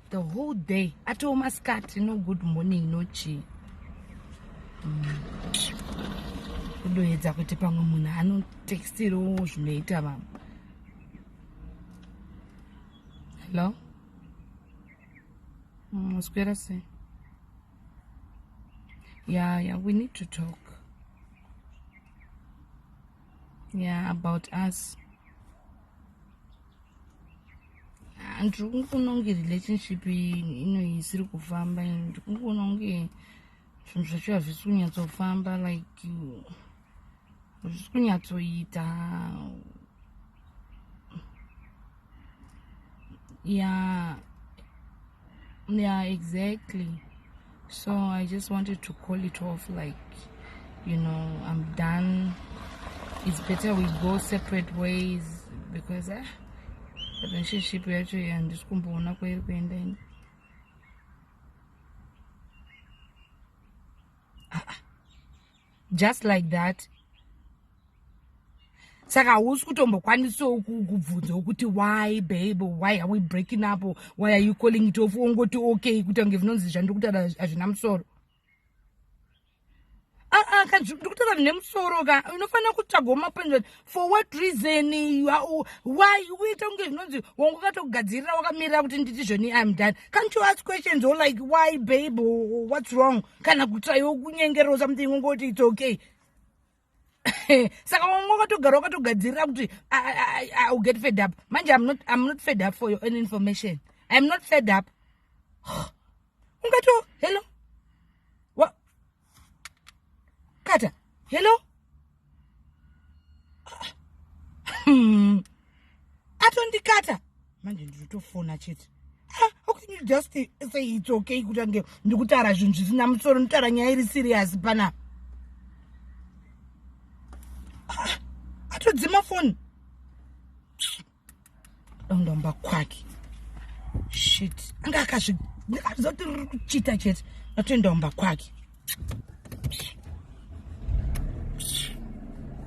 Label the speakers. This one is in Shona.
Speaker 1: the whole day. At home, cat, no good morning, no chi. Do it up with Pangumuna. I don't text it all later, ma'am. Hello? What's going to say? Yeah, we need to talk. Yeah, about us. And nge relationship isiri kufamba and nge zvinhu zvacho hazvisi kunyatsofamba like hazvisi kunyatsoita. Yeah, exactly. So I just wanted to call it off, like, I'm done. It's better we go separate ways because relationship yacho handisi kumboona kwairi kuenda ini. Just like that. Saka hausi kutombokwanisawo kubvunza kuti why babe, why are we breaking up, why are you calling it off, ongoti okay kuti ange zvinonzi zvandiri kutaura hazvina musoro. Ndikutaura zvine musoro ka unofanira kutsvagawo mapenzi for what reason, why uita kunge zvinonzi wangakatogadzirira wakamirira kuti nditi zvoni I'm done. Can't you ask questions or like why babe, or what's wrong, kana kutsvayo kunyengerera something ongoti it's okay. Saka wangakatogara wakatogadzirira kuti I'll get fed up. Manje I'm not fed up for your own information. I'm not fed up. Ungato hello what Kata hello atondikata manje nditofona chete. How can you just say it's okay kuti ange ndikutaura zvinhu zvisina musoro, nditaura nyaya iri serious pana atodzima phone ndomba kwake shit anga akazoti riri kuchita chete atoendaumba kwake.